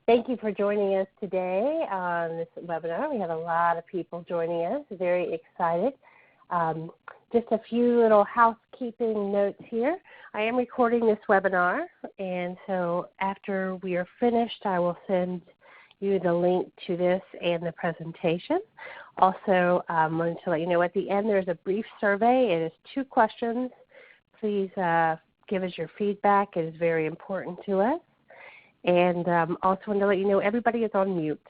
Thank you for joining us today on this webinar. We have a lot of people joining us, very excited. Just a few little housekeeping notes here. I am recording this webinar, and so after we are finished, I will send you the link to this and the presentation. Also, I wanted to let you know at the end there's a brief survey. It is 2 questions. Please give us your feedback. It is very important to us. And also wanted to let you know everybody is on mute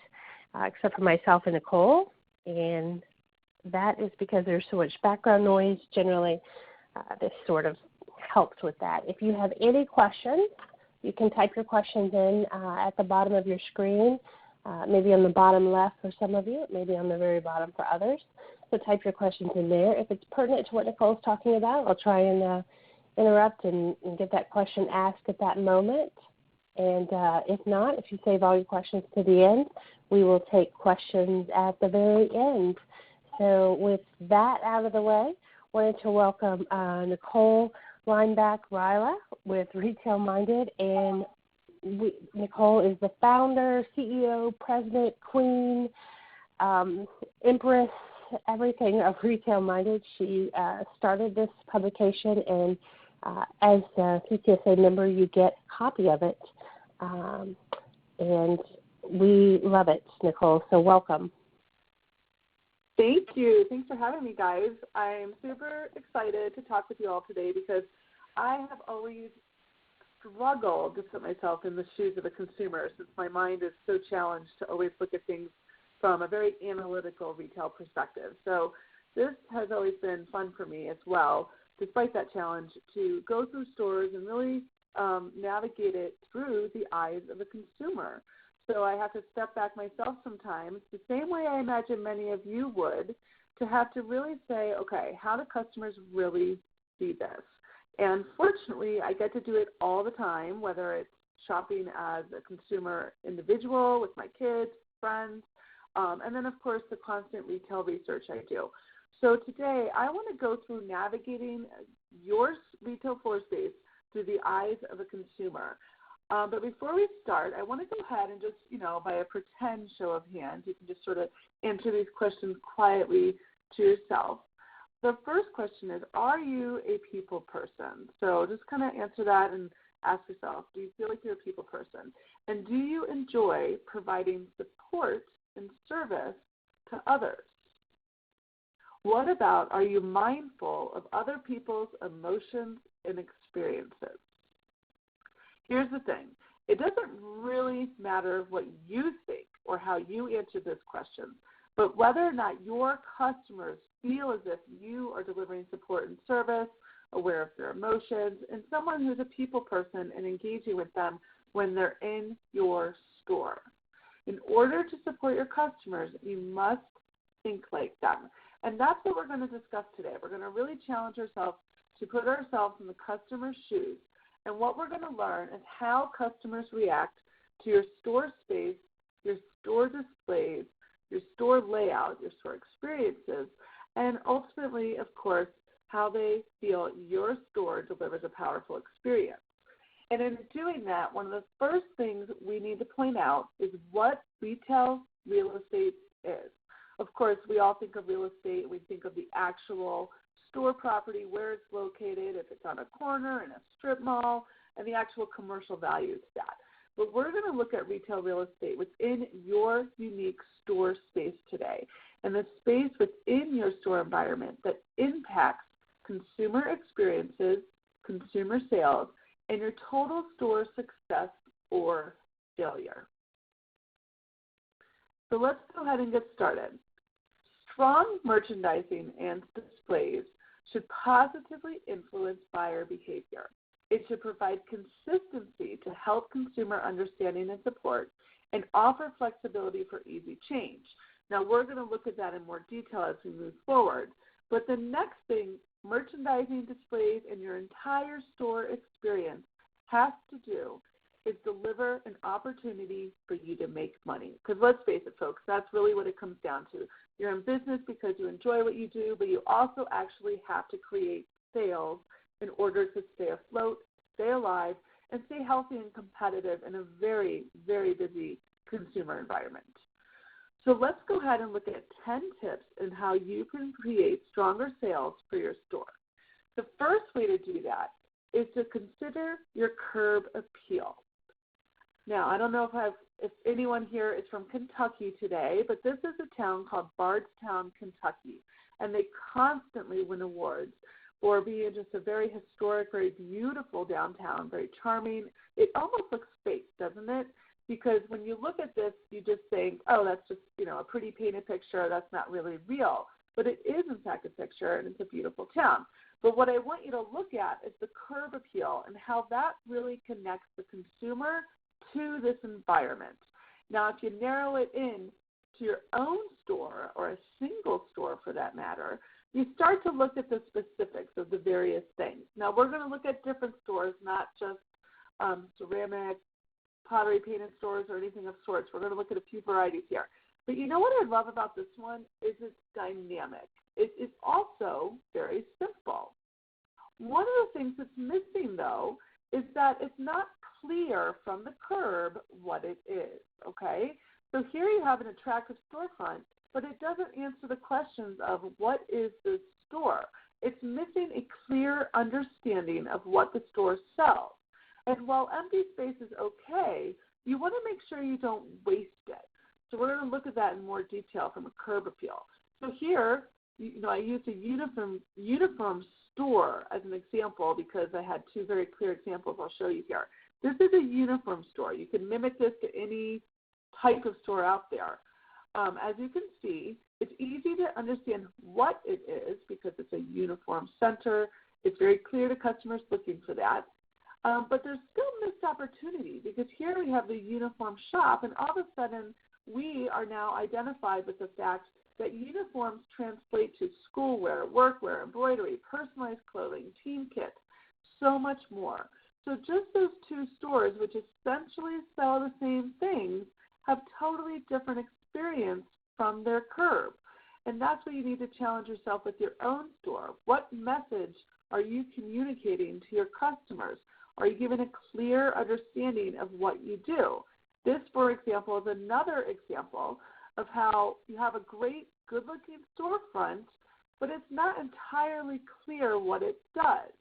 except for myself and Nicole. And that is because there's so much background noise. Generally, this sort of helps with that. If you have any questions, you can type your questions in at the bottom of your screen, maybe on the bottom left for some of you, maybe on the very bottom for others. So type your questions in there. If it's pertinent to what Nicole's talking about, I'll try and interrupt and get that question asked at that moment. And if not, if you save all your questions to the end, we will take questions at the very end. So with that out of the way, I wanted to welcome Nicole Reinbach-Ryla with Retail Minded. And Nicole is the founder, CEO, president, queen, empress, everything of Retail Minded. She started this publication, and as a CCSA member, you get a copy of it. And we love it, Nicole, so welcome. Thank you. Thanks for having me, guys. I'm super excited to talk with you all today because I have always struggled to put myself in the shoes of a consumer since my mind is so challenged to always look at things from a very analytical retail perspective. So this has always been fun for me as well, despite that challenge, to go through stores and really navigate it through the eyes of a consumer. So I have to step back myself sometimes, the same way I imagine many of you would, to have to really say, okay, how do customers really see this? And fortunately, I get to do it all the time, whether it's shopping as a consumer individual with my kids, friends, and then, of course, the constant retail research I do. So today, I want to go through navigating your retail floor space through the eyes of a consumer. But before we start, I want to go ahead and just, by a pretend show of hands, you can just sort of answer these questions quietly to yourself. The first question is, are you a people person? So just kind of answer that and ask yourself, do you feel like you're a people person? And do you enjoy providing support and service to others? What about, are you mindful of other people's emotions and experiences? Here's the thing. It doesn't really matter what you think or how you answer this question, but whether or not your customers feel as if you are delivering support and service, aware of their emotions, and someone who's a people person and engaging with them when they're in your store. In order to support your customers, you must think like them. And that's what we're going to discuss today. We're going to really challenge ourselves to put ourselves in the customer's shoes. And what we're going to learn is how customers react to your store space, your store displays, your store layout, your store experiences, and ultimately, of course, how they feel your store delivers a powerful experience. And in doing that, one of the first things we need to point out is what retail real estate is. Of course, we all think of real estate, we think of the actual store property, where it's located, if it's on a corner, in a strip mall, and the actual commercial value to that. But we're going to look at retail real estate within your unique store space today, and the space within your store environment that impacts consumer experiences, consumer sales, and your total store success or failure. So let's go ahead and get started. Strong merchandising and displays should positively influence buyer behavior. It should provide consistency to help consumer understanding and support and offer flexibility for easy change. Now, we're going to look at that in more detail as we move forward. But the next thing, merchandising displays and your entire store experience has to do is deliver an opportunity for you to make money. Because let's face it, folks, that's really what it comes down to. You're in business because you enjoy what you do, but you also actually have to create sales in order to stay afloat, stay alive, and stay healthy and competitive in a very, very busy consumer environment. So let's go ahead and look at 10 tips in how you can create stronger sales for your store. The first way to do that is to consider your curb appeal. Now, I don't know if anyone here is from Kentucky today, but this is a town called Bardstown, Kentucky, and they constantly win awards for being just a very historic, very beautiful downtown, very charming. It almost looks fake, doesn't it? Because when you look at this, you just think, oh, that's just, a pretty painted picture. That's not really real. But it is, in fact, a picture, and it's a beautiful town. But what I want you to look at is the curb appeal and how that really connects the consumer to this environment. Now, if you narrow it in to your own store or a single store for that matter, you start to look at the specifics of the various things. Now, we're going to look at different stores, not just ceramic, pottery painted stores or anything of sorts. We're going to look at a few varieties here. But you know what I love about this one is it's dynamic. It is also very simple. One of the things that's missing, though, is that it's not clear from the curb what it is, okay? So here you have an attractive storefront, but it doesn't answer the questions of what is this store. It's missing a clear understanding of what the store sells. And while empty space is okay, you want to make sure you don't waste it. So we're going to look at that in more detail from a curb appeal. So here, I used a uniform store as an example because I had two very clear examples I'll show you here. This is a uniform store. You can mimic this to any type of store out there. As you can see, it's easy to understand what it is because it's a uniform center. It's very clear to customers looking for that. But there's still missed opportunity because here we have the uniform shop, and all of a sudden we are now identified with the fact that uniforms translate to schoolwear, workwear, embroidery, personalized clothing, team kits, so much more. So just those two stores, which essentially sell the same things, have totally different experience from their curb. And that's where you need to challenge yourself with your own store. What message are you communicating to your customers? Are you giving a clear understanding of what you do? This, for example, is another example of how you have a great, good-looking storefront, but it's not entirely clear what it does.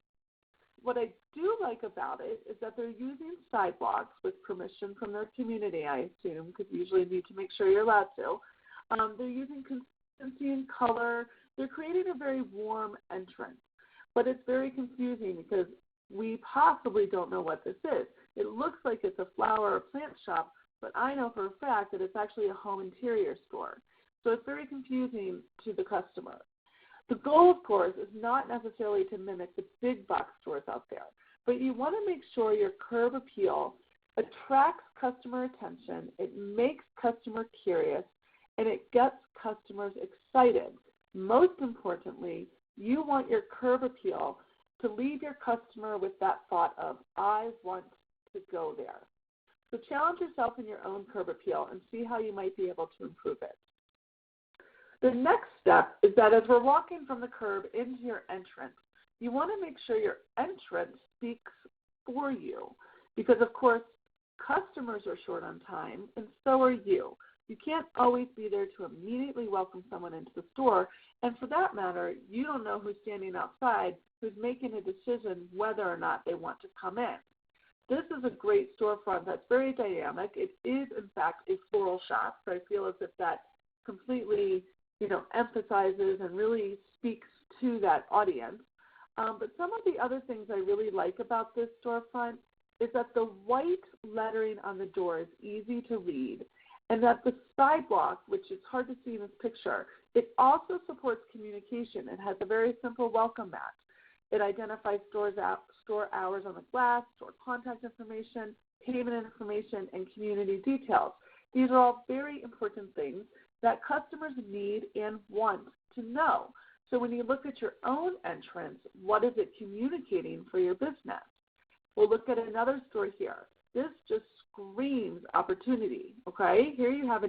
What I do like about it is that they're using sidewalks with permission from their community, I assume, because you usually need to make sure you're allowed to. They're using consistency and color. They're creating a very warm entrance, but it's very confusing because we possibly don't know what this is. It looks like it's a flower or plant shop, but I know for a fact that it's actually a home interior store. So it's very confusing to the customer. The goal, of course, is not necessarily to mimic the big box stores out there, but you want to make sure your curb appeal attracts customer attention, it makes customers curious, and it gets customers excited. Most importantly, you want your curb appeal to leave your customer with that thought of, I want to go there. So challenge yourself in your own curb appeal and see how you might be able to improve it. The next step is that as we're walking from the curb into your entrance, you want to make sure your entrance speaks for you because, of course, customers are short on time and so are you. You can't always be there to immediately welcome someone into the store, and for that matter, you don't know who's standing outside who's making a decision whether or not they want to come in. This is a great storefront that's very dynamic. It is, in fact, a floral shop, so I feel as if that completely, emphasizes and really speaks to that audience. But some of the other things I really like about this storefront is that the white lettering on the door is easy to read, and that the sidewalk, which is hard to see in this picture, it also supports communication. It has a very simple welcome mat. It identifies store hours on the glass, store contact information, payment information, and community details. These are all very important things that customers need and want to know. So when you look at your own entrance, what is it communicating for your business? We'll look at another store here. This just screams opportunity, okay? Here you have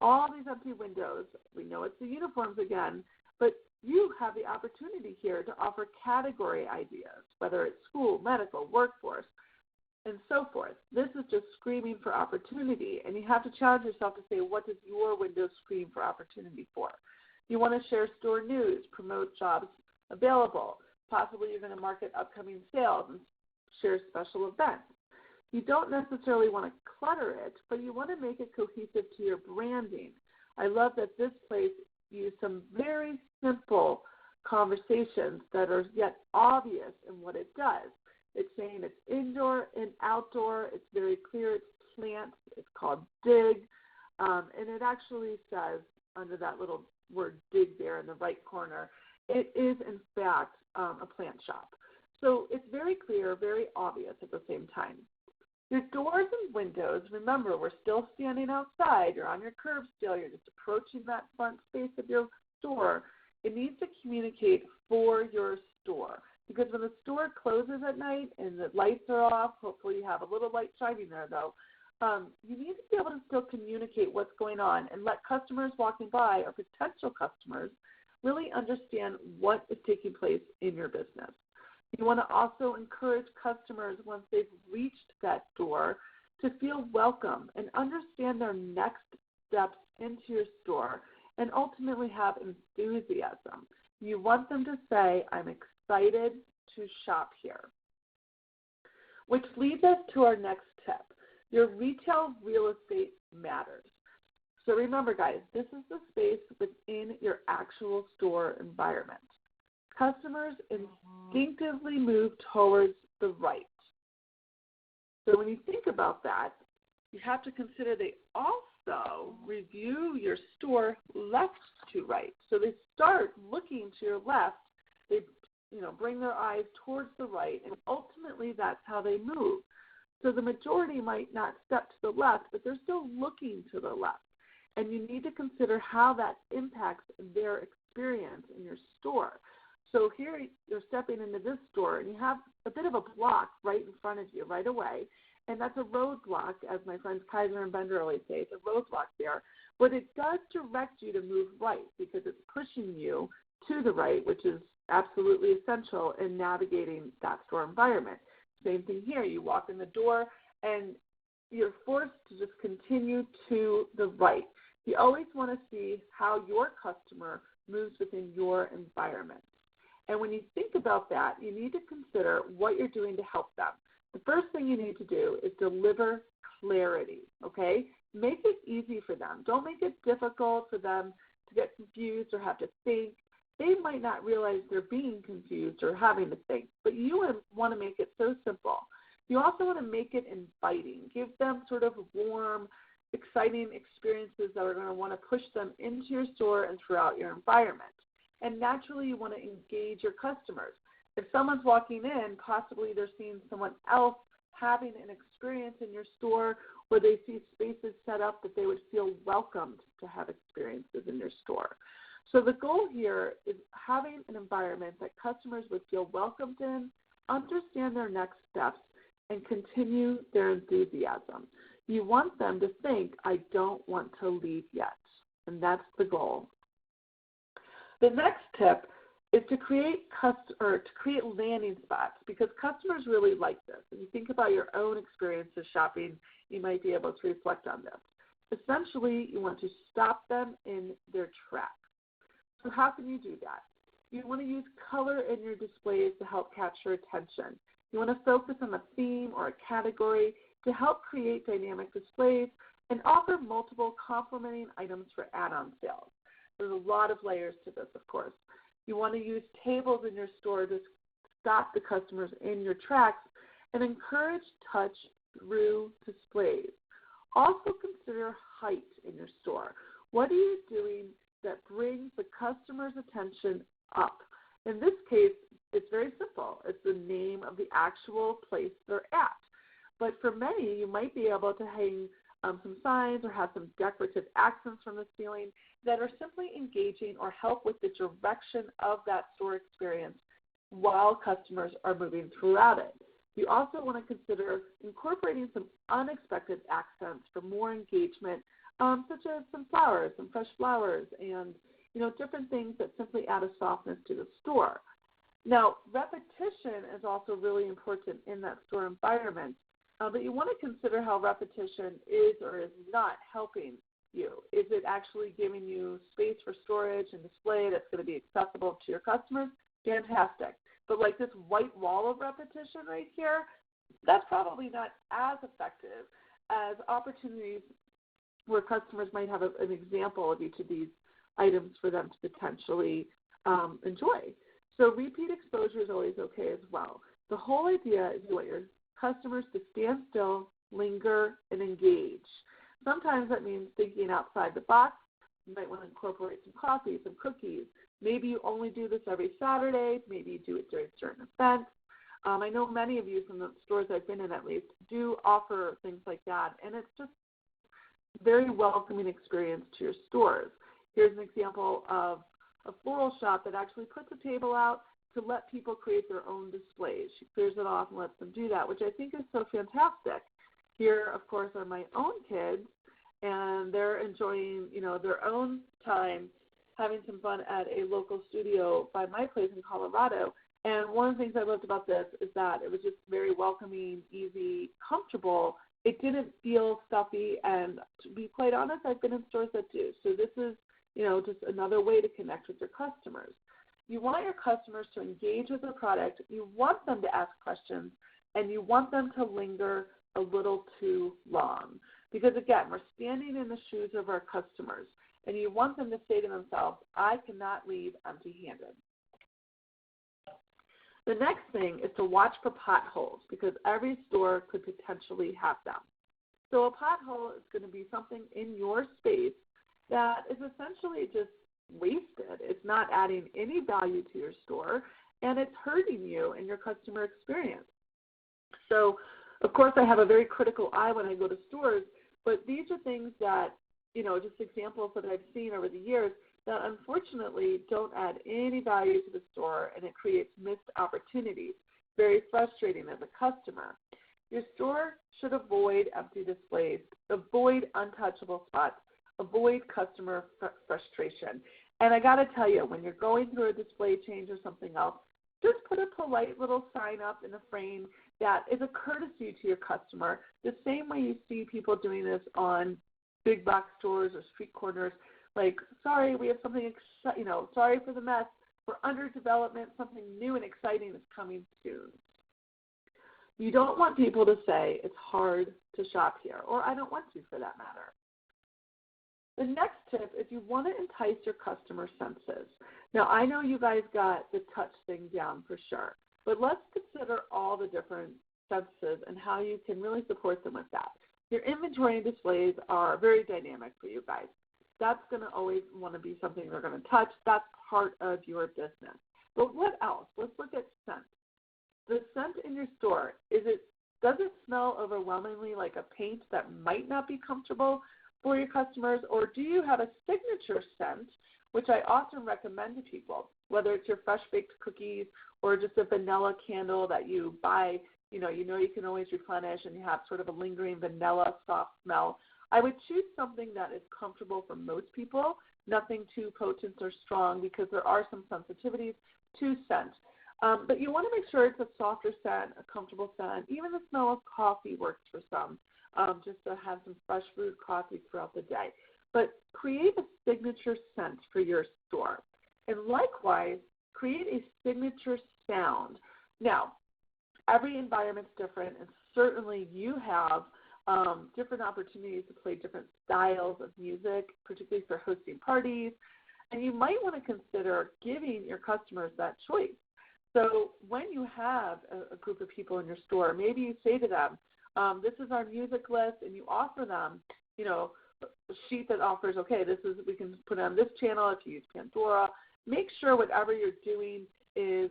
all these empty windows. We know it's the uniforms again, but you have the opportunity here to offer category ideas, whether it's school, medical, workforce. and so forth. This is just screaming for opportunity, and you have to challenge yourself to say, what does your window scream for opportunity for? You want to share store news, promote jobs available. Possibly you're going to market upcoming sales and share special events. You don't necessarily want to clutter it, but you want to make it cohesive to your branding. I love that this place used some very simple conversations that are yet obvious in what it does. It's saying it's indoor and outdoor. It's very clear it's plants. It's called dig. And it actually says under that little word dig there in the right corner, it is in fact a plant shop. So it's very clear, very obvious at the same time. Your doors and windows, remember, we're still standing outside. You're on your curb still. You're just approaching that front space of your store. It needs to communicate for your store. Because when the store closes at night and the lights are off, hopefully you have a little light shining there though, you need to be able to still communicate what's going on and let customers walking by or potential customers really understand what is taking place in your business. You want to also encourage customers once they've reached that door to feel welcome and understand their next steps into your store and ultimately have enthusiasm. You want them to say, I'm excited to shop here. Which leads us to our next tip. Your retail real estate matters. So remember, guys, this is the space within your actual store environment. Customers instinctively move towards the right. So when you think about that, you have to consider they also review your store left to right. So they start looking to your left. They bring their eyes towards the right, and ultimately that's how they move. So the majority might not step to the left, but they're still looking to the left. And you need to consider how that impacts their experience in your store. So here you're stepping into this store, and you have a bit of a block right in front of you right away, and that's a roadblock, as my friends Kaiser and Bender always say. It's a roadblock there, but it does direct you to move right because it's pushing you to the right, which is absolutely essential in navigating that store environment. Same thing here. You walk in the door, and you're forced to just continue to the right. You always want to see how your customer moves within your environment. And when you think about that, you need to consider what you're doing to help them. The first thing you need to do is deliver clarity, okay? Make it easy for them. Don't make it difficult for them to get confused or have to think. They might not realize they're being confused or having to think, but you want to make it so simple. You also want to make it inviting. Give them sort of warm, exciting experiences that are going to want to push them into your store and throughout your environment. And naturally, you want to engage your customers. If someone's walking in, possibly they're seeing someone else having an experience in your store where they see spaces set up that they would feel welcomed to have experiences in your store. So the goal here is having an environment that customers would feel welcomed in, understand their next steps, and continue their enthusiasm. You want them to think, I don't want to leave yet, and that's the goal. The next tip is to create landing spots because customers really like this. If you think about your own experiences shopping, you might be able to reflect on this. Essentially, you want to stop them in their tracks. So how can you do that? You want to use color in your displays to help capture attention. You want to focus on a theme or a category to help create dynamic displays and offer multiple complementing items for add-on sales. There's a lot of layers to this, of course. You want to use tables in your store to stop the customers in your tracks and encourage touch through displays. Also consider height in your store. What are you doing that brings the customer's attention up? In this case, it's very simple. It's the name of the actual place they're at. But for many, you might be able to hang some signs or have some decorative accents from the ceiling that are simply engaging or help with the direction of that store experience while customers are moving throughout it. You also want to consider incorporating some unexpected accents for more engagement, such as some flowers, some fresh flowers, and different things that simply add a softness to the store. Now, repetition is also really important in that store environment. But you want to consider how repetition is or is not helping you. Is it actually giving you space for storage and display that's going to be accessible to your customers? Fantastic. But like this white wall of repetition right here, that's probably not as effective as opportunities where customers might have an example of each of these items for them to potentially enjoy. So repeat exposure is always okay as well. The whole idea is you want your customers to stand still, linger, and engage. Sometimes that means thinking outside the box. You might want to incorporate some coffee, some cookies. Maybe you only do this every Saturday. Maybe you do it during certain events. I know many of you from the stores I've been in at least do offer things like that, and it's just a very welcoming experience to your stores. Here's an example of a floral shop that actually puts a table out to let people create their own displays. She clears it off and lets them do that, which I think is so fantastic. Here, of course, are my own kids, and they're enjoying, their own time, having some fun at a local studio by my place in Colorado. And one of the things I loved about this is that it was just very welcoming, easy, comfortable. It didn't feel stuffy, and to be quite honest, I've been in stores that do. So this is, just another way to connect with your customers. You want your customers to engage with the product. You want them to ask questions, and you want them to linger a little too long. Because, again, we're standing in the shoes of our customers, and you want them to say to themselves, I cannot leave empty-handed. The next thing is to watch for potholes, because every store could potentially have them. So a pothole is going to be something in your space that is essentially just wasted. It's not adding any value to your store, and it's hurting you and your customer experience. So, of course, I have a very critical eye when I go to stores, but these are things that, just examples that I've seen over the years that unfortunately don't add any value to the store, and it creates missed opportunities. Very frustrating as a customer. Your store should avoid empty displays, avoid untouchable spots, avoid customer frustration. And I got to tell you, when you're going through a display change or something else, just put a polite little sign up in a frame that is a courtesy to your customer, the same way you see people doing this on big box stores or street corners, like, sorry, we have something, sorry for the mess, we're under development, something new and exciting is coming soon. You don't want people to say it's hard to shop here, or I don't want to for that matter. The next tip is you want to entice your customer senses. Now, I know you guys got the touch thing down for sure, but let's consider all the different senses and how you can really support them with that. Your inventory and displays are very dynamic for you guys. That's going to always want to be something they're going to touch. That's part of your business. But what else? Let's look at scent. The scent in your store, does it smell overwhelmingly like a paint that might not be comfortable for your customers, or do you have a signature scent, which I often recommend to people, whether it's your fresh baked cookies or just a vanilla candle that you buy, you can always replenish and you have sort of a lingering vanilla soft smell. I would choose something that is comfortable for most people, nothing too potent or strong, because there are some sensitivities to scent. But you want to make sure it's a softer scent, a comfortable scent. Even the smell of coffee works for some, just to have some fresh brewed coffee throughout the day. But create a signature scent for your store. And likewise, create a signature sound. Now, every environment's different, and certainly you have different opportunities to play different styles of music, particularly for hosting parties. And you might want to consider giving your customers that choice. So when you have a group of people in your store, maybe you say to them, this is our music list, and you offer them, a sheet that offers, okay, we can put on this channel if you use Pandora. Make sure whatever you're doing is,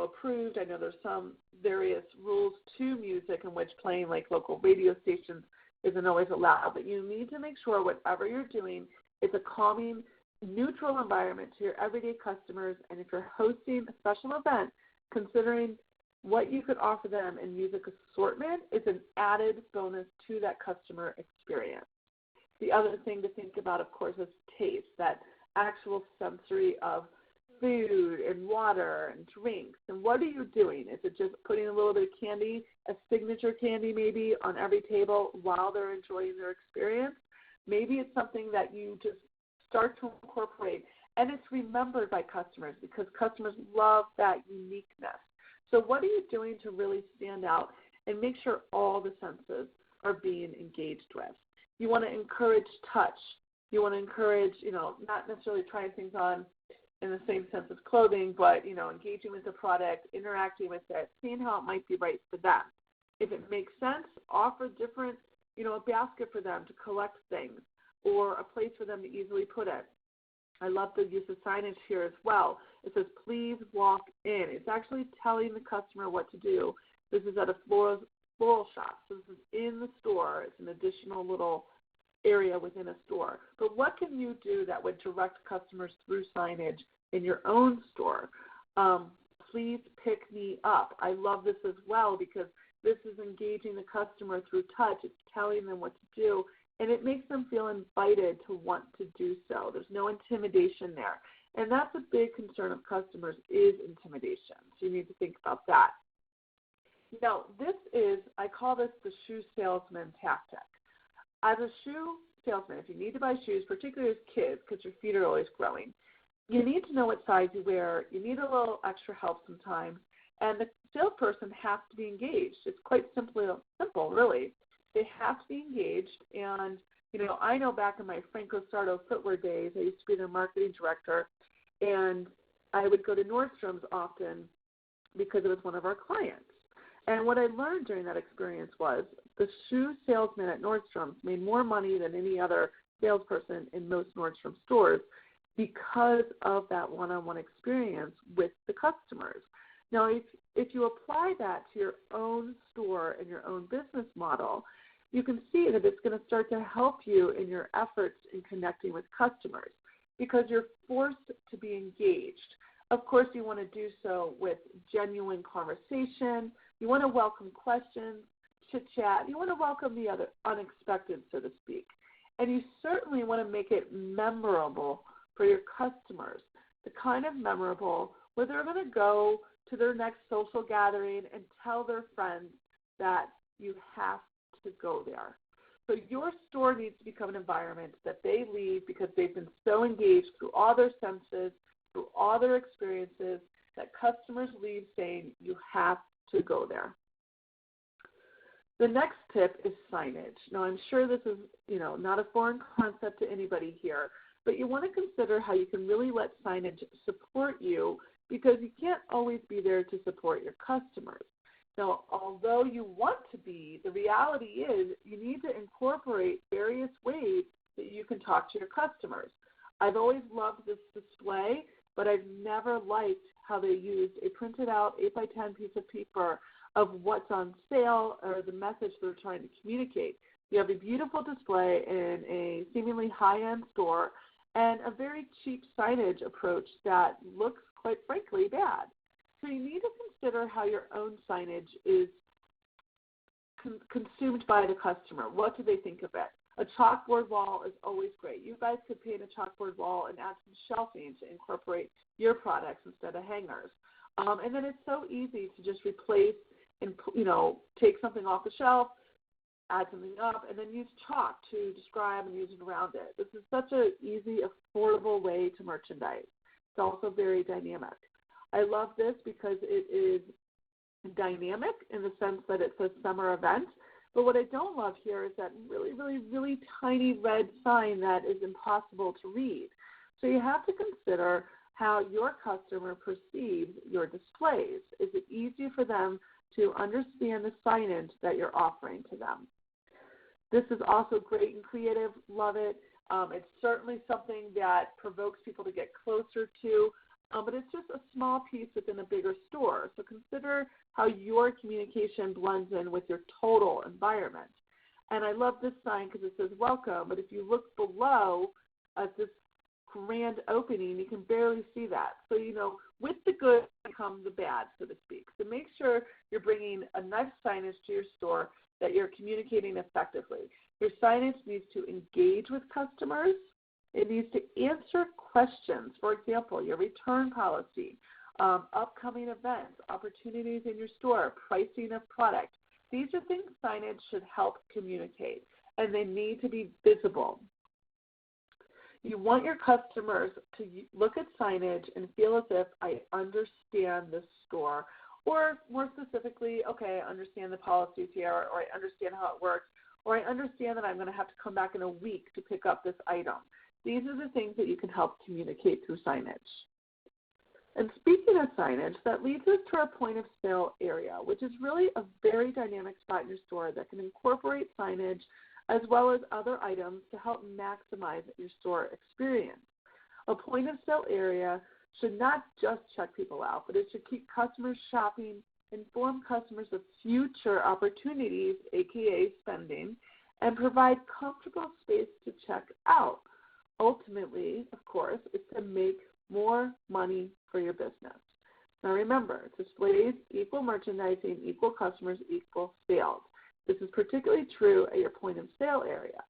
approved. I know there's some various rules to music in which playing like local radio stations isn't always allowed, but you need to make sure whatever you're doing is a calming, neutral environment to your everyday customers. And if you're hosting a special event, considering what you could offer them in music assortment is an added bonus to that customer experience. The other thing to think about, of course, is taste, that actual sensory of food and water and drinks. And what are you doing? Is it just putting a little bit of candy, a signature candy maybe, on every table while they're enjoying their experience? Maybe it's something that you just start to incorporate, and it's remembered by customers because customers love that uniqueness. So what are you doing to really stand out and make sure all the senses are being engaged with? You want to encourage touch. You want to encourage, not necessarily trying things on in the same sense as clothing, but, engaging with the product, interacting with it, seeing how it might be right for them. If it makes sense, offer different, a basket for them to collect things or a place for them to easily put it. I love the use of signage here as well. It says, please walk in. It's actually telling the customer what to do. This is at a floral shop. So this is in the store. It's an additional little area within a store. But what can you do that would direct customers through signage in your own store? Please pick me up. I love this as well because this is engaging the customer through touch. It's telling them what to do, and it makes them feel invited to want to do so. There's no intimidation there. And that's a big concern of customers is intimidation. So you need to think about that. Now, I call this the shoe salesman tactic. As a shoe salesman, if you need to buy shoes, particularly as kids, because your feet are always growing, you need to know what size you wear. You need a little extra help sometimes. And the salesperson has to be engaged. It's quite simple, really. They have to be engaged. And, I know back in my Franco Sarto footwear days, I used to be their marketing director, and I would go to Nordstrom's often because it was one of our clients. And what I learned during that experience was the shoe salesman at Nordstrom's made more money than any other salesperson in most Nordstrom stores because of that one-on-one experience with the customers. Now, if you apply that to your own store and your own business model, you can see that it's going to start to help you in your efforts in connecting with customers because you're forced to be engaged. Of course, you want to do so with genuine conversation. You want to welcome questions, chit-chat. You want to welcome the other unexpected, so to speak. And you certainly want to make it memorable for your customers, the kind of memorable where they're going to go to their next social gathering and tell their friends that you have to go there. So your store needs to become an environment that they leave because they've been so engaged through all their senses, through all their experiences, that customers leave saying you have to go there. The next tip is signage. Now, I'm sure this is, not a foreign concept to anybody here, but you want to consider how you can really let signage support you because you can't always be there to support your customers. Now, although you want to be, the reality is you need to incorporate various ways that you can talk to your customers. I've always loved this display, but I've never liked how they used a printed out 8x10 piece of paper of what's on sale or the message they're trying to communicate. You have a beautiful display in a seemingly high-end store and a very cheap signage approach that looks, quite frankly, bad. So you need to consider how your own signage is consumed by the customer. What do they think of it? A chalkboard wall is always great. You guys could paint a chalkboard wall and add some shelving to incorporate your products instead of hangers. And then it's so easy to just replace and, take something off the shelf, add something up, and then use chalk to describe and use it around it. This is such an easy, affordable way to merchandise. It's also very dynamic. I love this because it is dynamic in the sense that it's a summer event. But what I don't love here is that really, really, really tiny red sign that is impossible to read. So you have to consider how your customer perceives your displays. Is it easy for them to understand the signage that you're offering to them? This is also great and creative. Love it. It's certainly something that provokes people to get closer to, but it's just a small piece within a bigger store. So consider how your communication blends in with your total environment. And I love this sign because it says welcome, but if you look below at this grand opening, you can barely see that. So, with the good comes the bad, so to speak. So make sure you're bringing enough signage to your store that you're communicating effectively. Your signage needs to engage with customers, It needs to answer questions. For example, your return policy, upcoming events, opportunities in your store, pricing of product. These are things signage should help communicate, and they need to be visible. You want your customers to look at signage and feel as if I understand this store, or more specifically, okay, I understand the policies here, or I understand how it works, or I understand that I'm going to have to come back in a week to pick up this item. These are the things that you can help communicate through signage. And speaking of signage, that leads us to our point of sale area, which is really a very dynamic spot in your store that can incorporate signage as well as other items to help maximize your store experience. A point of sale area should not just check people out, but it should keep customers shopping, inform customers of future opportunities, aka spending, and provide comfortable space to check out. Ultimately, of course, is to make more money for your business. Now remember, displays equal merchandising, equal customers, equal sales. This is particularly true at your point of sale area.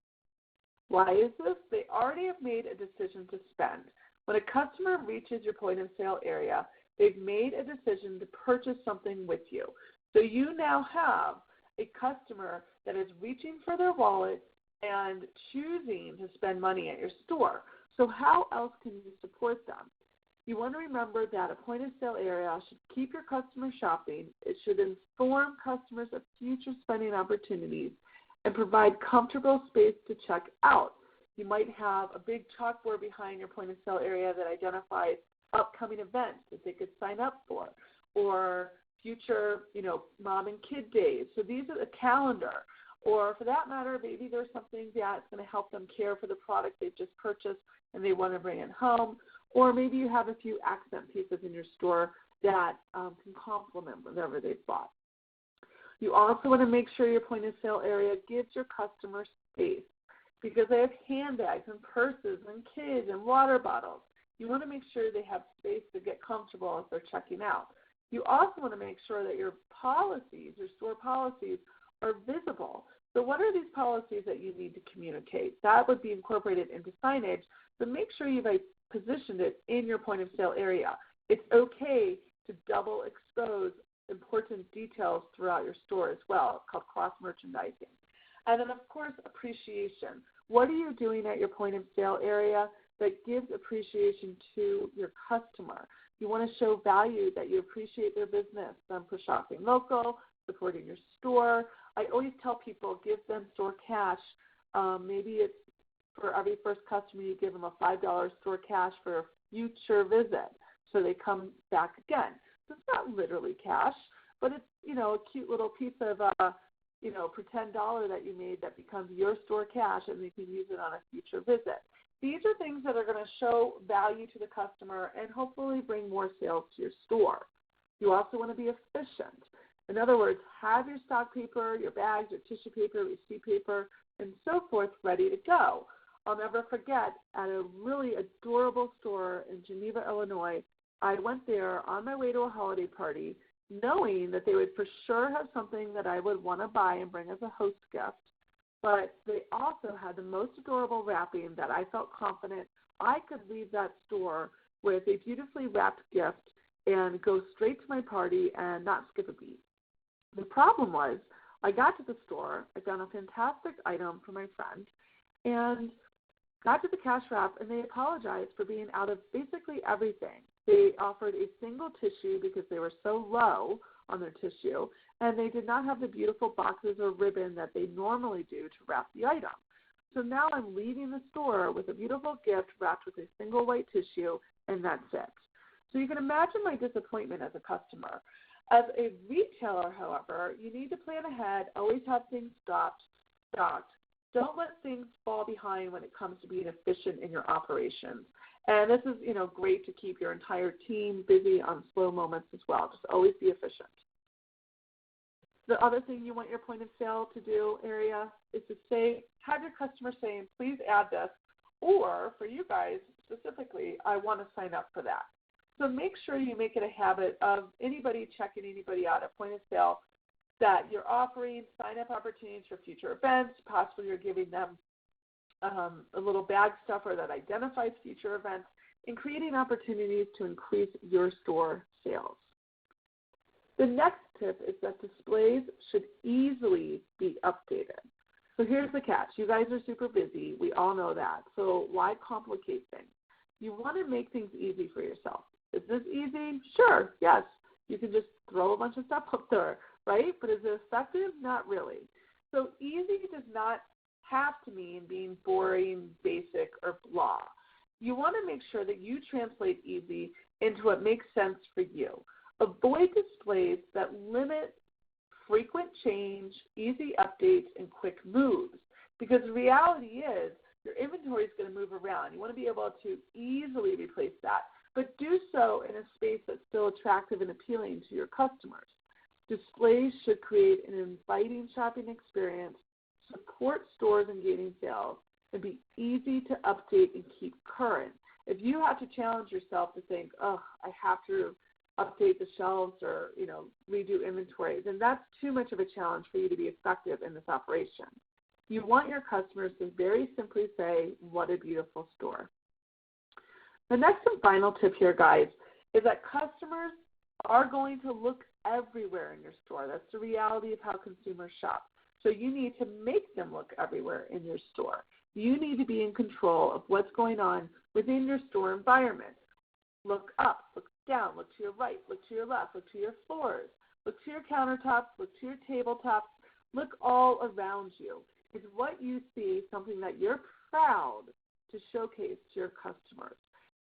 Why is this? They already have made a decision to spend. When a customer reaches your point of sale area, they've made a decision to purchase something with you. So you now have a customer that is reaching for their wallet and choosing to spend money at your store. So how else can you support them? You want to remember that a point of sale area should keep your customers shopping. It should inform customers of future spending opportunities and provide comfortable space to check out. You might have a big chalkboard behind your point of sale area that identifies upcoming events that they could sign up for, or future, mom and kid days. So these are a calendar. Or for that matter, maybe there's something that's going to help them care for the product they've just purchased and they want to bring it home. Or maybe you have a few accent pieces in your store that can complement whatever they've bought. You also want to make sure your point of sale area gives your customers space, because they have handbags and purses and kids and water bottles. You want to make sure they have space to get comfortable as they're checking out. You also want to make sure that your policies, your store policies, are visible. So what are these policies that you need to communicate? That would be incorporated into signage, but make sure you've positioned it in your point of sale area. It's okay to double expose important details throughout your store as well. It's called cross-merchandising. And then, of course, appreciation. What are you doing at your point of sale area that gives appreciation to your customer? You want to show value, that you appreciate their business for shopping local, supporting your store. I always tell people, give them store cash. Maybe it's for every first customer, you give them a $5 store cash for a future visit, so they come back again. So it's not literally cash, but it's, a cute little piece of, pretend dollar that you made that becomes your store cash, and they can use it on a future visit. These are things that are going to show value to the customer and hopefully bring more sales to your store. You also want to be efficient. In other words, have your stock paper, your bags, your tissue paper, receipt paper, and so forth ready to go. I'll never forget, at a really adorable store in Geneva, Illinois, I went there on my way to a holiday party, knowing that they would for sure have something that I would want to buy and bring as a host gift. But they also had the most adorable wrapping that I felt confident I could leave that store with a beautifully wrapped gift and go straight to my party and not skip a beat. The problem was, I got to the store, I found a fantastic item for my friend, and got to the cash wrap, and they apologized for being out of basically everything. They offered a single tissue because they were so low on their tissue, and they did not have the beautiful boxes or ribbon that they normally do to wrap the item. So now I'm leaving the store with a beautiful gift wrapped with a single white tissue, and that's it. So you can imagine my disappointment as a customer. As a retailer, however, you need to plan ahead, always have things stocked. Don't let things fall behind when it comes to being efficient in your operations. And this is, great to keep your entire team busy on slow moments as well. Just always be efficient. The other thing you want your point of sale to do area is to have your customer saying, please add this, or for you guys specifically, I want to sign up for that. So make sure you make it a habit of anybody checking anybody out at point of sale that you're offering sign-up opportunities for future events. Possibly you're giving them a little bag stuffer that identifies future events, and creating opportunities to increase your store sales. The next tip is that displays should easily be updated. So here's the catch. You guys are super busy. We all know that. So why complicate things? You want to make things easy for yourself. Is this easy? Sure, yes. You can just throw a bunch of stuff up there, right? But is it effective? Not really. So easy does not have to mean being boring, basic, or blah. You want to make sure that you translate easy into what makes sense for you. Avoid displays that limit frequent change, easy updates, and quick moves, because the reality is your inventory is going to move around. You want to be able to easily replace that, but do so in a space that's still attractive and appealing to your customers. Displays should create an inviting shopping experience, support stores and gaining sales, and be easy to update and keep current. If you have to challenge yourself to think, oh, I have to update the shelves or, redo inventory, then that's too much of a challenge for you to be effective in this operation. You want your customers to very simply say, what a beautiful store. The next and final tip here, guys, is that customers are going to look everywhere in your store. That's the reality of how consumers shop. So you need to make them look everywhere in your store. You need to be in control of what's going on within your store environment. Look up, look down, look to your right, look to your left, look to your floors, look to your countertops, look to your tabletops, look all around you. Is what you see something that you're proud to showcase to your customers?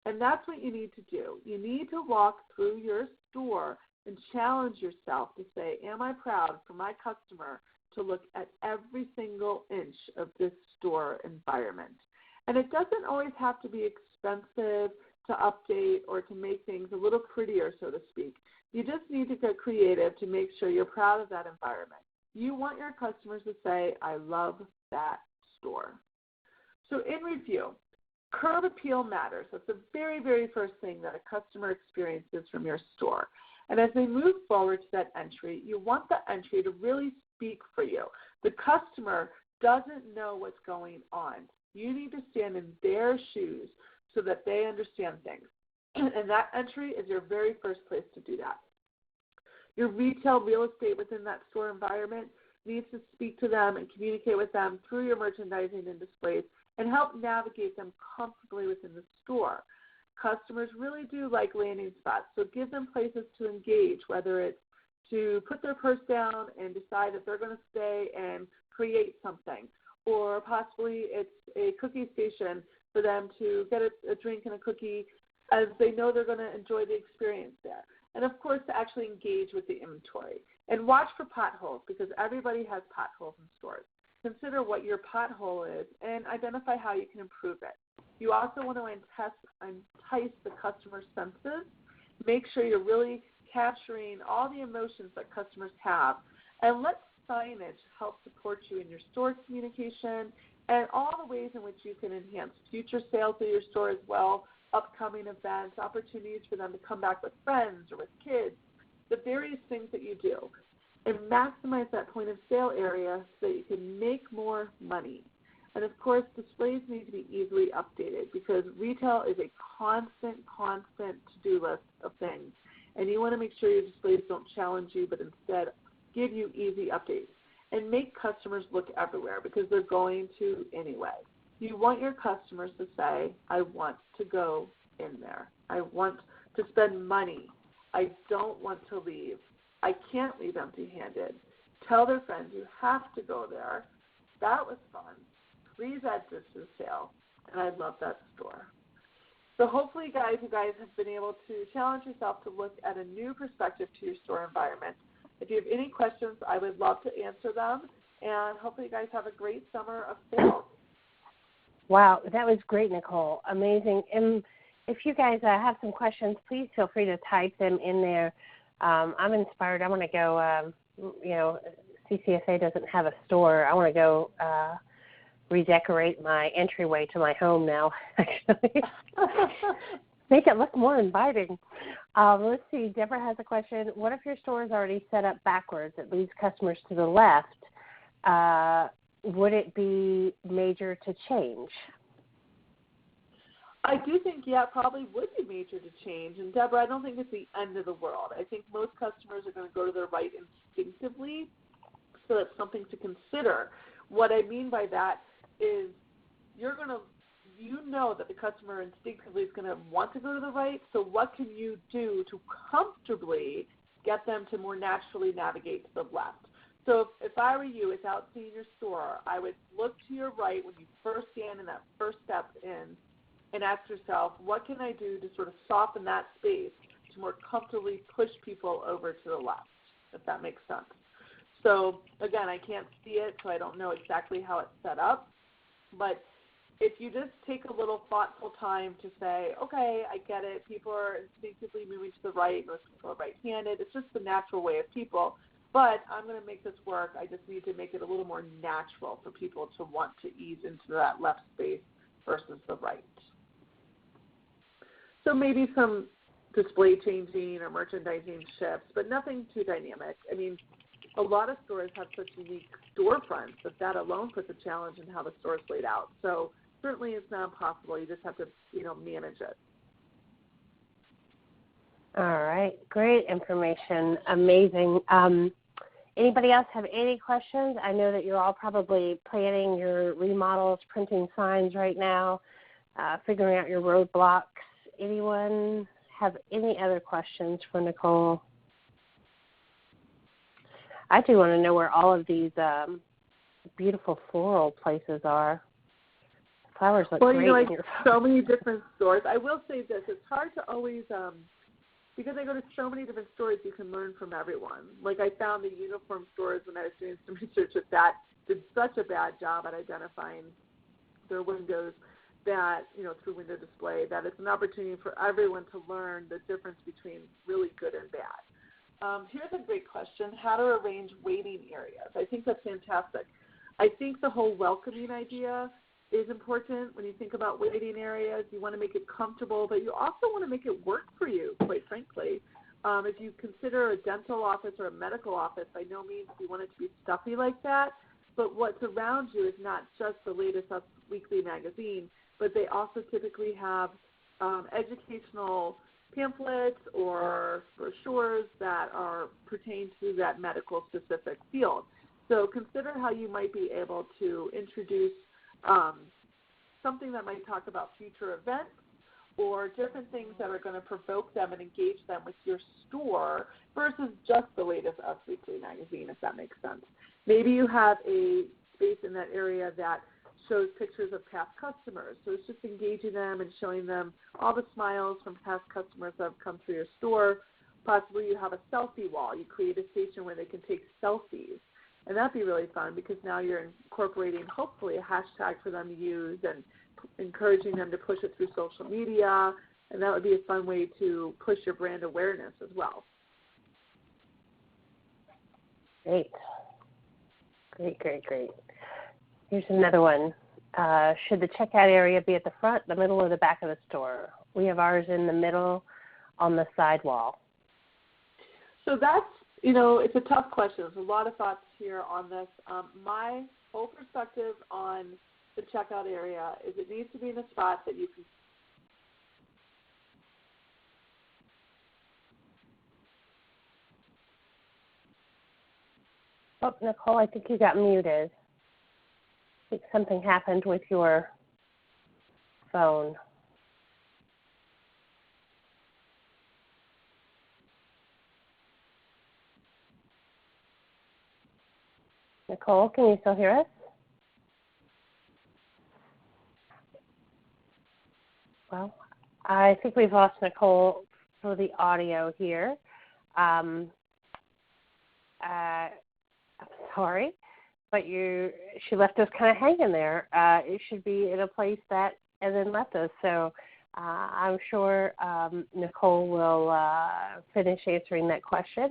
And that's what you need to do. You need to walk through your store and challenge yourself to say, am I proud for my customer to look at every single inch of this store environment? And it doesn't always have to be expensive to update or to make things a little prettier, so to speak. You just need to get creative to make sure you're proud of that environment. You want your customers to say, I love that store. So in review, curb appeal matters. That's the very, very first thing that a customer experiences from your store. And as they move forward to that entry, you want the entry to really speak for you. The customer doesn't know what's going on. You need to stand in their shoes so that they understand things. And that entry is your very first place to do that. Your retail real estate within that store environment needs to speak to them and communicate with them through your merchandising and displays and help navigate them comfortably within the store. Customers really do like landing spots, so give them places to engage, whether it's to put their purse down and decide that they're going to stay and create something, or possibly it's a cookie station for them to get a drink and a cookie as they know they're going to enjoy the experience there. And, of course, to actually engage with the inventory. And watch for potholes, because everybody has potholes in stores. Consider what your pothole is and identify how you can improve it. You also want to entice the customer's senses. Make sure you're really capturing all the emotions that customers have. And let signage help support you in your store communication and all the ways in which you can enhance future sales of your store as well, upcoming events, opportunities for them to come back with friends or with kids, the various things that you do. And maximize that point of sale area so that you can make more money. And, of course, displays need to be easily updated because retail is a constant to-do list of things. And you want to make sure your displays don't challenge you, but instead give you easy updates. And make customers look everywhere because they're going to anyway. You want your customers to say, I want to go in there. I want to spend money. I don't want to leave. I can't leave empty-handed. Tell their friends you have to go there. That was fun. Please add this to the sale. And I love that store. So hopefully, guys, you guys have been able to challenge yourself to look at a new perspective to your store environment. If you have any questions, I would love to answer them. And hopefully you guys have a great summer of sales. Wow, that was great, Nicole. Amazing. And if you guys have some questions, please feel free to type them in there. I'm inspired. I want to go, CCSA doesn't have a store. I want to go redecorate my entryway to my home now, actually. Make it look more inviting. Let's see. Deborah has a question. What if your store is already set up backwards? It leads customers to the left. would it be major to change? I do think, it probably would be major to change. And, Deborah, I don't think it's the end of the world. I think most customers are going to go to their right instinctively, so that's something to consider. What I mean by that is you know that the customer instinctively is going to want to go to the right, so what can you do to comfortably get them to more naturally navigate to the left? So if I were you, without seeing your store, I would look to your right when you first stand in that first step in and ask yourself, what can I do to sort of soften that space to more comfortably push people over to the left, if that makes sense. So, again, I can't see it, so I don't know exactly how it's set up. But if you just take a little thoughtful time to say, okay, I get it, people are instinctively moving to the right, most people are right-handed. It's just the natural way of people. But I'm going to make this work. I just need to make it a little more natural for people to want to ease into that left space versus the right. So maybe some display changing or merchandising shifts, but nothing too dynamic. I mean, a lot of stores have such unique storefronts that alone puts a challenge in how the store is laid out. So certainly it's not impossible. You just have to, manage it. All right. Great information. Amazing. Anybody else have any questions? I know that you're all probably planning your remodels, printing signs right now, figuring out your roadblocks. Anyone have any other questions for Nicole? I do want to know where all of these beautiful floral places are. Flowers look great in your phone. So many different stores. I will say this. It's hard to always, because I go to so many different stores, you can learn from everyone. Like I found the uniform stores when I was doing some research with that did such a bad job at identifying their windows that, through window display, that it's an opportunity for everyone to learn the difference between really good and bad. Here's a great question: how to arrange waiting areas. I think that's fantastic. I think the whole welcoming idea is important. When you think about waiting areas, you want to make it comfortable, but you also want to make it work for you, quite frankly. If you consider a dental office or a medical office, by no means do you want it to be stuffy like that, but what's around you is not just the latest Us Weekly magazine, but they also typically have educational pamphlets or brochures that pertain to that medical specific field. So consider how you might be able to introduce something that might talk about future events or different things that are going to provoke them and engage them with your store versus just the latest Us Weekly magazine, if that makes sense. Maybe you have a space in that area that shows pictures of past customers. So it's just engaging them and showing them all the smiles from past customers that have come through your store. Possibly you have a selfie wall. You create a station where they can take selfies. And that'd be really fun because now you're incorporating, hopefully, a hashtag for them to use and encouraging them to push it through social media. And that would be a fun way to push your brand awareness as well. Great. Great. Here's another one. Should the checkout area be at the front, the middle, or the back of the store? We have ours in the middle on the side wall. So that's, it's a tough question. There's a lot of thoughts here on this. My whole perspective on the checkout area is it needs to be in a spot that you can. Oh, Nicole, I think you got muted. I think something happened with your phone. Nicole, can you still hear us? Well, I think we've lost Nicole for the audio here. I'm sorry, but she left us kind of hanging there. It should be in a place that and then left us. So I'm sure Nicole will finish answering that question,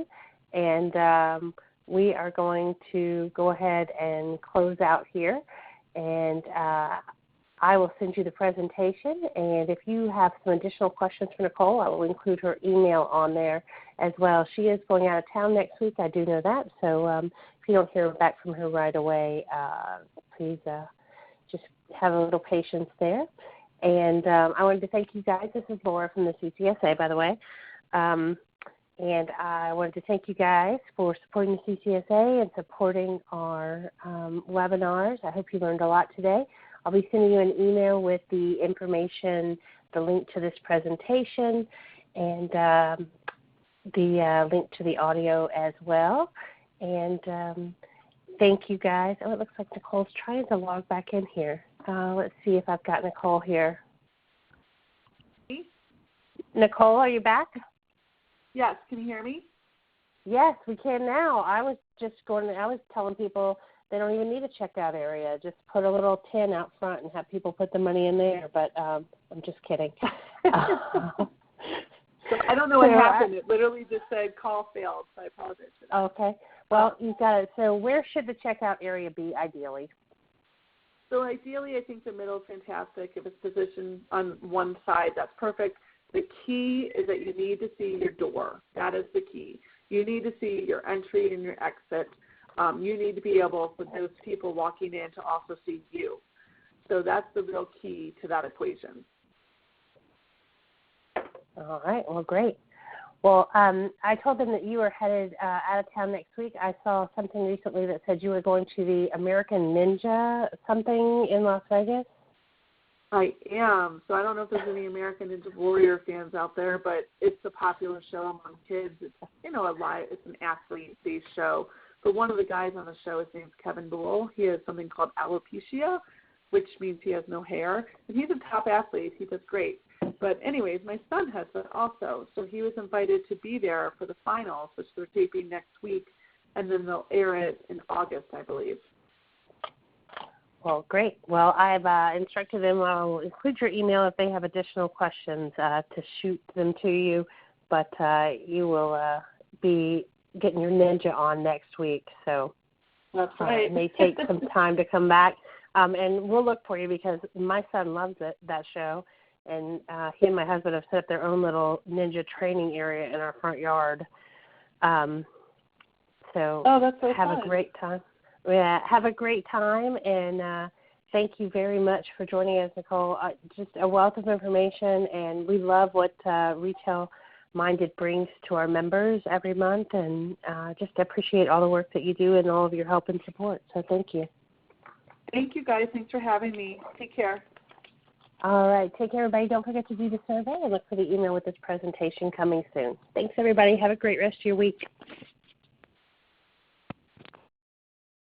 and we are going to go ahead and close out here. And I will send you the presentation, and if you have some additional questions for Nicole, I will include her email on there as well. She is going out of town next week, I do know that, so if you don't hear back from her right away, please just have a little patience there. And I wanted to thank you guys. This is Laura from the CCSA, by the way. And I wanted to thank you guys for supporting the CCSA and supporting our webinars. I hope you learned a lot today. I'll be sending you an email with the information, the link to this presentation, and the link to the audio as well. And thank you guys. Oh, it looks like Nicole's trying to log back in here. Let's see if I've got Nicole here. Nicole, are you back? Yes, can you hear me? Yes, we can now. I was telling people they don't even need a checkout area. Just put a little tin out front and have people put the money in there, but I'm just kidding. So I don't know what happened. It literally just said call failed, so I apologize for that. Okay. Well, you've got it. So where should the checkout area be ideally? So ideally, I think the middle is fantastic. If it's positioned on one side, that's perfect. The key is that you need to see your door. That is the key. You need to see your entry and your exit. You need to be able, for those people walking in, to also see you. So that's the real key to that equation. All right. Well, great. Well, I told them that you were headed out of town next week. I saw something recently that said you were going to the American Ninja something in Las Vegas. I am. So I don't know if there's any American Ninja Warrior fans out there, but it's a popular show among kids. It's, it's an athlete-based show. But one of the guys on the show, his name's Kevin Buell. He has something called alopecia, which means he has no hair. And he's a top athlete. He does great. But anyways, my son has that also. So he was invited to be there for the finals, which they're taping next week. And then they'll air it in August, I believe. Well, great. Well, I've instructed them. I'll include your email if they have additional questions to shoot them to you. But you will be getting your ninja on next week. So that's right. It may take some time to come back. And we'll look for you because my son loves that show. And he and my husband have set up their own little ninja training area in our front yard. That's so have fun. A great time. Yeah, have a great time, and thank you very much for joining us, Nicole. Just a wealth of information, and we love what Retail Minded brings to our members every month, and just appreciate all the work that you do and all of your help and support. So thank you. Thank you, guys. Thanks for having me. Take care. All right. Take care, everybody. Don't forget to do the survey and look for the email with this presentation coming soon. Thanks, everybody. Have a great rest of your week.